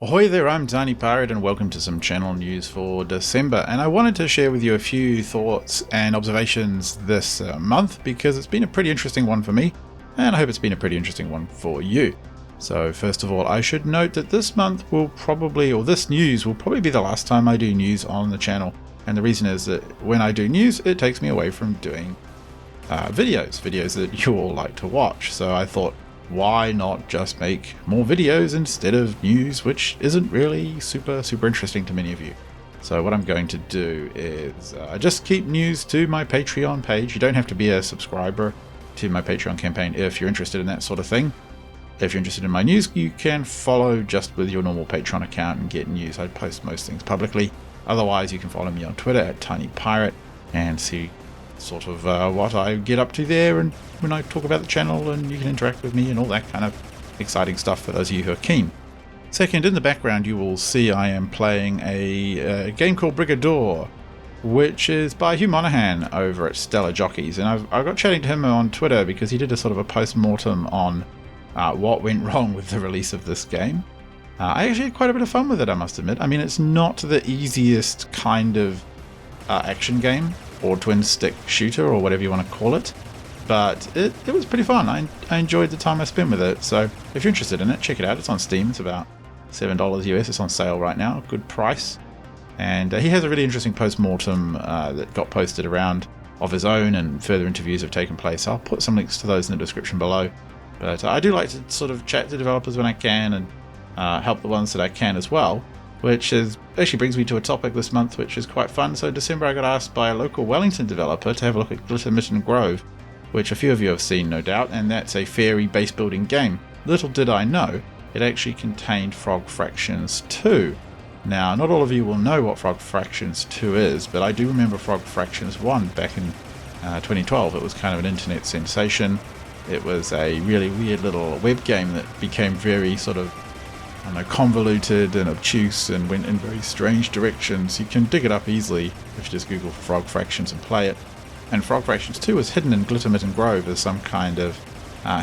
Ahoy there, I'm Tiny Pirate and welcome to some channel news for December, and I wanted to share with you a few thoughts and observations this month because it's been a pretty interesting one for me, and I hope it's been a pretty interesting one for you. So first of all, I should note that this month will probably, or this news will probably be the last time I do news on the channel, and the reason is that when I do news it takes me away from doing videos that you all like to watch. So I thought, why not just make more videos instead of news, which isn't really super interesting to many of you. So what I'm going to do is just keep news to my Patreon page. You don't have to be a subscriber to my Patreon campaign if you're interested in that sort of thing. If you're interested in my news, you can follow just with your normal Patreon account and get news. I post most things publicly. Otherwise, you can follow me on Twitter at TinyPirate and see sort of what I get up to there and when I talk about the channel, and you can interact with me and all that kind of exciting stuff for those of you who are keen. Second, in the background you will see I am playing a game called Brigador, which is by Hugh Monaghan over at Stellar Jockeys, and I got chatting to him on Twitter because he did a sort of a post-mortem on what went wrong with the release of this game. I actually had quite a bit of fun with it, I must admit. I mean, it's not the easiest kind of action game or twin stick shooter or whatever you want to call it, but it was pretty fun. I enjoyed the time I spent with it. So if you're interested in it, check it out. It's on Steam. It's about $7 US. It's on sale right now, good price. And he has a really interesting post-mortem that got posted around of his own, and further interviews have taken place. I'll put some links to those in the description below. But I do like to sort of chat to developers when I can and help the ones that I can as well, which actually brings me to a topic this month which is quite fun. So in December I got asked by a local Wellington developer to have a look at Glitter Mitten Grove, which a few of you have seen no doubt, and that's a fairy base building game. Little did I know, it actually contained Frog Fractions 2. Now, not all of you will know what Frog Fractions 2 is, but I do remember Frog Fractions 1 back in 2012. It was kind of an internet sensation. It was a really weird little web game that became very sort of, I don't know, convoluted and obtuse and went in very strange directions. You can dig it up easily if you just Google Frog Fractions and play it. And Frog Fractions 2 was hidden in Glitter Mitten Grove as some kind of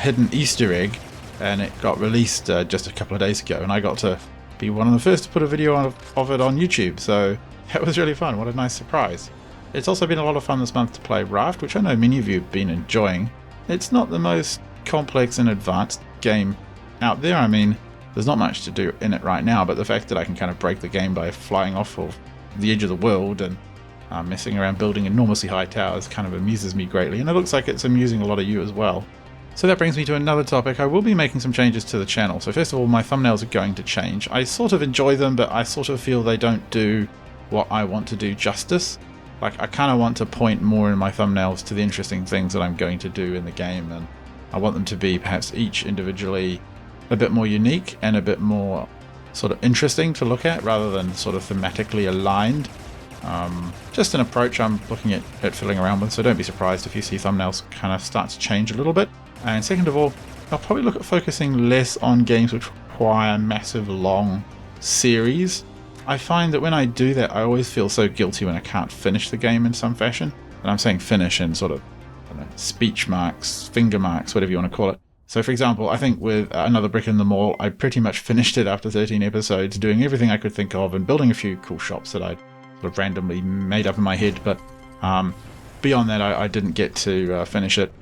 hidden Easter egg, and it got released just a couple of days ago, and I got to be one of the first to put a video of it on YouTube, so that was really fun. What a nice surprise. It's also been a lot of fun this month to play Raft, which I know many of you have been enjoying. It's not the most complex and advanced game out there. I mean, there's not much to do in it right now, but the fact that I can kind of break the game by flying off of the edge of the world and messing around building enormously high towers kind of amuses me greatly, and it looks like it's amusing a lot of you as well. So that brings me to another topic. I will be making some changes to the channel. So first of all, my thumbnails are going to change. I sort of enjoy them, but I sort of feel they don't do what I want to do justice. Like, I kind of want to point more in my thumbnails to the interesting things that I'm going to do in the game, and I want them to be perhaps each individually a bit more unique and a bit more sort of interesting to look at rather than sort of thematically aligned. Just an approach I'm looking at fiddling around with, so don't be surprised if you see thumbnails kind of start to change a little bit. And second of all, I'll probably look at focusing less on games which require massive long series. I find that when I do that, I always feel so guilty when I can't finish the game in some fashion. And I'm saying finish in sort of, I don't know, speech marks, finger marks, whatever you want to call it. So for example, I think with Another Brick in the Mall, I pretty much finished it after 13 episodes, doing everything I could think of and building a few cool shops that I'd sort of randomly made up in my head, but beyond that I didn't get to finish it.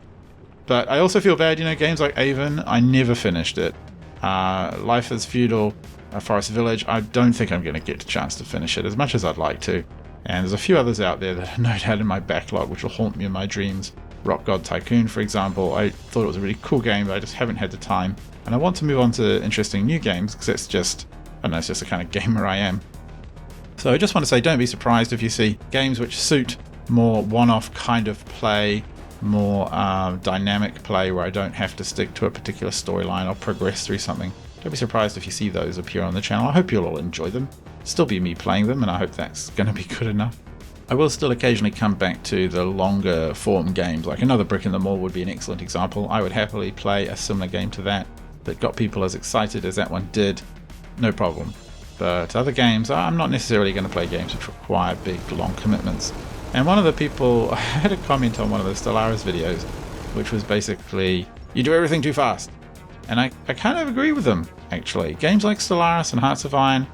But I also feel bad, you know, games like Avon, I never finished it. Life is Feudal, Forest Village, I don't think I'm going to get a chance to finish it as much as I'd like to. And there's a few others out there that are no doubt in my backlog which will haunt me in my dreams. Rock God Tycoon, for example, I thought it was a really cool game, but I just haven't had the time. And I want to move on to interesting new games, because it's just, I don't know, it's just the kind of gamer I am. So I just want to say, don't be surprised if you see games which suit more one-off kind of play, more dynamic play where I don't have to stick to a particular storyline or progress through something. Don't be surprised if you see those appear on the channel. I hope you'll all enjoy them. It'll still be me playing them, and I hope that's going to be good enough. I will still occasionally come back to the longer form games, like Another Brick in the Mall would be an excellent example. I would happily play a similar game to that got people as excited as that one did, no problem. But other games, I'm not necessarily going to play games which require big, long commitments. And one of the people, I had a comment on one of the Stellaris videos, which was basically, you do everything too fast. And I kind of agree with them, actually. Games like Stellaris and Hearts of Iron,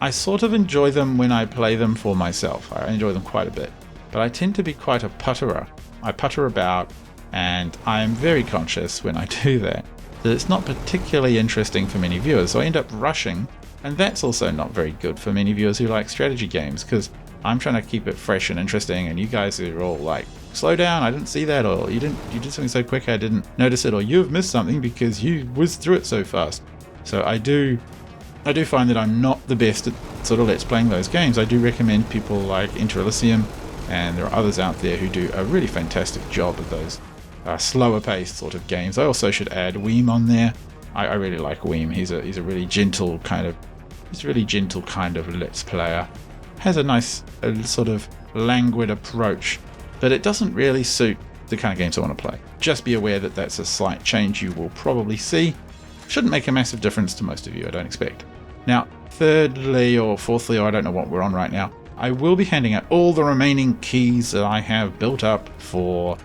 I sort of enjoy them when I play them for myself. I enjoy them quite a bit. But I tend to be quite a putterer. I putter about, and I am very conscious when I do that it's not particularly interesting for many viewers. So I end up rushing, and that's also not very good for many viewers who like strategy games, because I'm trying to keep it fresh and interesting, and you guys are all like, slow down, I didn't see that, or you did something so quick I didn't notice it, or you've missed something because you whizzed through it so fast. So I do find that I'm not the best at sort of let's playing those games. I do recommend people like Enter Elysium, and there are others out there who do a really fantastic job of those slower paced sort of games. I also should add Weem on there. I really like Weem. He's a really gentle kind of let's player. Has a nice sort of languid approach, but it doesn't really suit the kind of games I want to play. Just be aware that that's a slight change you will probably see. Shouldn't make a massive difference to most of you, I don't expect. Now, thirdly or fourthly, or I don't know what we're on right now, I will be handing out all the remaining keys that I have built up for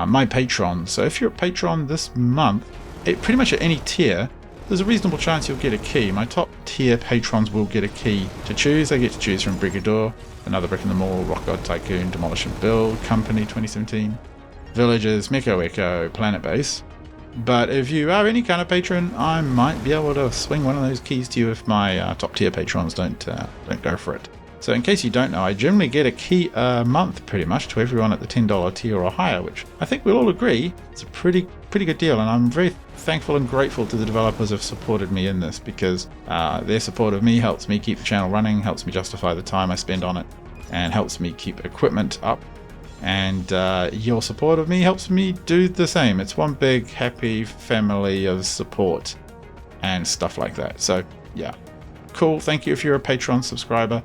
my patrons. So if you're a patron this month, pretty much at any tier, there's a reasonable chance you'll get a key. My top tier patrons will get a key to choose. They get to choose from Brigador, Another Brick in the Mall, Rock God Tycoon, Demolish and Build, Company 2017, Villages, Meko Echo, Planet Base. But if you are any kind of patron, I might be able to swing one of those keys to you if my top tier patrons don't go for it. So in case you don't know, I generally get a key a month pretty much to everyone at the $10 tier or higher, which I think we'll all agree it's a pretty good deal, and I'm very thankful and grateful to the developers who have supported me in this, because their support of me helps me keep the channel running, helps me justify the time I spend on it, and helps me keep equipment up. And your support of me helps me do the same. It's one big happy family of support and stuff like that. So yeah, cool. Thank you if you're a Patreon subscriber.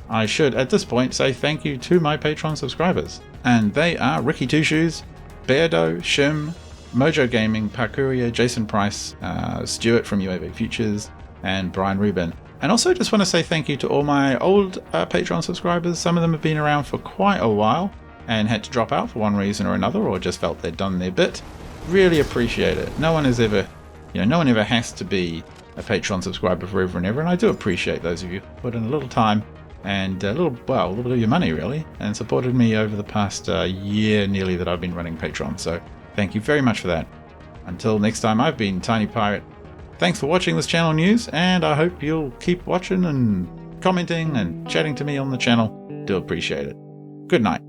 I should at this point say thank you to my Patreon subscribers, and they are Ricky Two Shoes, Beardo, Shim, Mojo Gaming, Parkouria, Jason Price, Stuart from UAV Futures, and Brian Rubin. And also just want to say thank you to all my old Patreon subscribers. Some of them have been around for quite a while and had to drop out for one reason or another, or just felt they'd done their bit. Really appreciate it. No one ever has to be a Patreon subscriber forever and ever, and I do appreciate those of you who put in a little time and a little bit of your money really, and supported me over the past year nearly that I've been running Patreon. So thank you very much for that. Until next time, I've been Tiny Pirate. Thanks for watching this channel news, and I hope you'll keep watching and commenting and chatting to me on the channel. Do appreciate it. Good night.